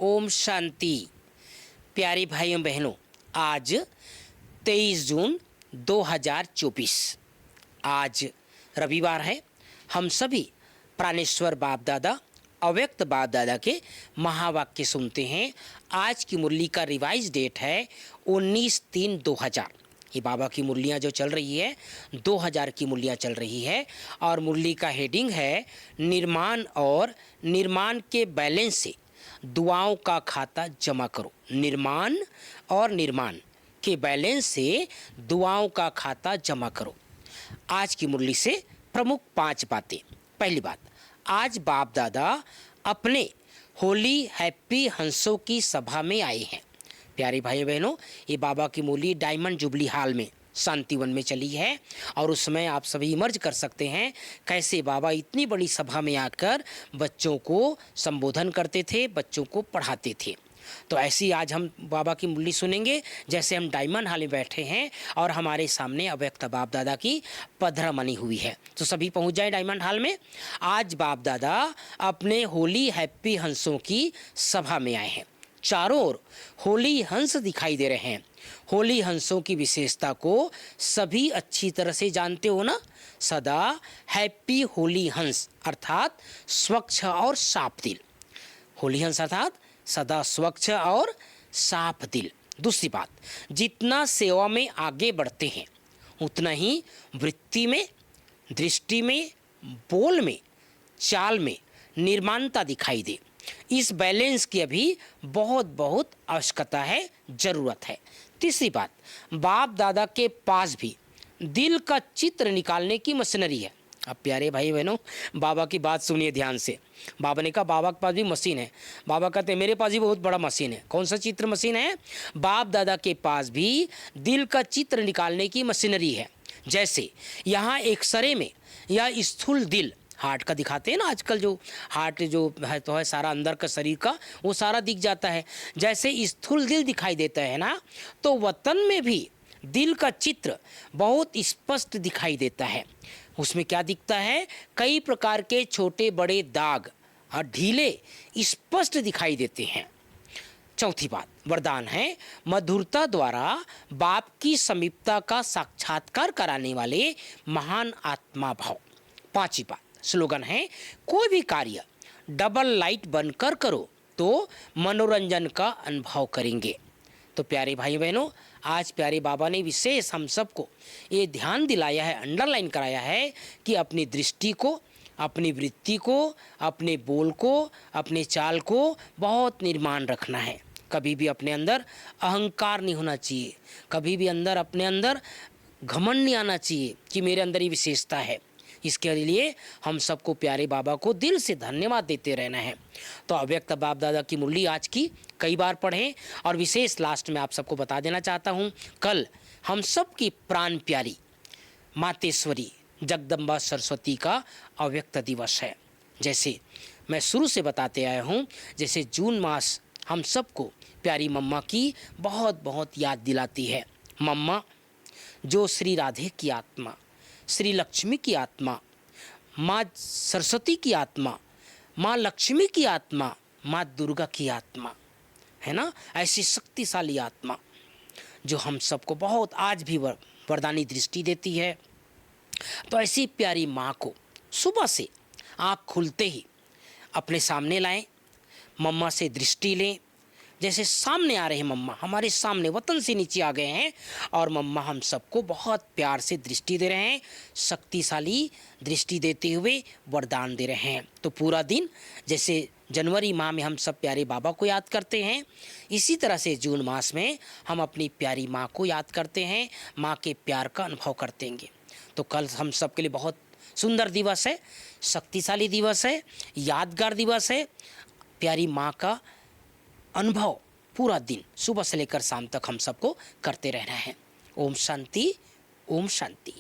ओम शांति। प्यारे भाइयों बहनों, आज 23 जून 2024 आज रविवार है। हम सभी प्राणेश्वर बाप दादा, अव्यक्त बाप दादा के महावाक्य सुनते हैं। आज की मुरली का रिवाइज डेट है 19/3/2000। ये बाबा की मुरलियाँ जो चल रही है 2000 की मुरलियाँ चल रही है और मुरली का हेडिंग है निर्माण और निर्माण के बैलेंस से दुआओं का खाता जमा करो। निर्माण और निर्माण के बैलेंस से दुआओं का खाता जमा करो। आज की मुरली से प्रमुख 5 बातें। पहली बात, आज बाप दादा अपने होली हैप्पी हंसों की सभा में आए हैं। प्यारे भाई बहनों, ये बाबा की मुरली डायमंड जुबली हॉल में शांतिवन में चली है और उसमें आप सभी इमर्ज कर सकते हैं कैसे बाबा इतनी बड़ी सभा में आकर बच्चों को संबोधन करते थे, बच्चों को पढ़ाते थे। तो ऐसी आज हम बाबा की मुरली सुनेंगे जैसे हम डायमंड हॉल में बैठे हैं और हमारे सामने अव्यक्त बाप दादा की पधरा मनी हुई है। तो सभी पहुंच जाए डायमंड हॉल में। आज बाप दादा अपने होली हैप्पी हंसों की सभा में आए हैं। चारों ओर होली हंस दिखाई दे रहे हैं। होली हंसों की विशेषता को सभी अच्छी तरह से जानते हो ना। सदा हैप्पी होली हंस अर्थात स्वच्छ और साफ दिल। होली हंस अर्थात सदा स्वच्छ और साफ दिल। दूसरी बात, जितना सेवा में आगे बढ़ते हैं उतना ही वृत्ति में, दृष्टि में, बोल में, चाल में निर्माणता दिखाई दे। इस बैलेंस की अभी बहुत आवश्यकता है, ज़रूरत है। तीसरी बात, बाप दादा के पास भी दिल का चित्र निकालने की मशीनरी है। अब प्यारे भाई बहनों, बाबा की बात सुनिए ध्यान से। बाबा ने कहा बाबा के पास भी मशीन है। बाबा कहते हैं मेरे पास भी बहुत बड़ा मशीन है। कौन सा चित्र मशीन है? बाप दादा के पास भी दिल का चित्र निकालने की मशीनरी है। जैसे यहाँ एक्सरे में या स्थूल दिल हार्ट का दिखाते हैं ना, आजकल जो हार्ट जो है तो है सारा अंदर का शरीर का वो सारा दिख जाता है। जैसे स्थूल दिल दिखाई देता है ना, तो वतन में भी दिल का चित्र बहुत स्पष्ट दिखाई देता है। उसमें क्या दिखता है? कई प्रकार के छोटे बड़े दाग और ढीले स्पष्ट दिखाई देते हैं। चौथी बात, वरदान है मधुरता द्वारा बाप की समीपता का साक्षात्कार कराने वाले महान आत्मा भाव। पांचवी बात, स्लोगन है कोई भी कार्य डबल लाइट बनकर करो तो मनोरंजन का अनुभव करेंगे। तो प्यारे भाई बहनों, आज प्यारे बाबा ने विशेष हम सबको ये ध्यान दिलाया है, अंडरलाइन कराया है कि अपनी दृष्टि को, अपनी वृत्ति को, अपने बोल को, अपने चाल को बहुत निर्माण रखना है। कभी भी अपने अंदर अहंकार नहीं होना चाहिए, कभी भी अपने अंदर घमंड नहीं आना चाहिए कि मेरे अंदर ये विशेषता है। इसके लिए हम सबको प्यारे बाबा को दिल से धन्यवाद देते रहना है। तो अव्यक्त बाप दादा की मुरली आज की कई बार पढ़ें और विशेष लास्ट में आप सबको बता देना चाहता हूँ, कल हम सब की प्राण प्यारी मातेश्वरी जगदम्बा सरस्वती का अव्यक्त दिवस है। जैसे मैं शुरू से बताते आया हूँ, जैसे जून मास हम सबको प्यारी मम्मा की बहुत याद दिलाती है। मम्मा जो श्री राधे की आत्मा, श्री लक्ष्मी की आत्मा, माँ सरस्वती की आत्मा, माँ लक्ष्मी की आत्मा, माँ दुर्गा की आत्मा है ना, ऐसी शक्तिशाली आत्मा जो हम सबको बहुत आज भी वरदानी दृष्टि देती है। तो ऐसी प्यारी माँ को सुबह से आँख खुलते ही अपने सामने लाएं, मम्मा से दृष्टि लें। जैसे सामने आ रहे हैं मम्मा, हमारे सामने वतन से नीचे आ गए हैं और मम्मा हम सबको बहुत प्यार से दृष्टि दे रहे हैं, शक्तिशाली दृष्टि देते हुए वरदान दे रहे हैं। तो पूरा दिन जैसे जनवरी माह में हम सब प्यारे बाबा को याद करते हैं, इसी तरह से जून मास में हम अपनी प्यारी माँ को याद करते हैं, माँ के प्यार का अनुभव करते हैं। तो कल हम सब के लिए बहुत सुंदर दिवस है, शक्तिशाली दिवस है, यादगार दिवस है। प्यारी माँ का अनुभव पूरा दिन सुबह से लेकर शाम तक हम सबको करते रहना है। ओम शांति, ओम शांति।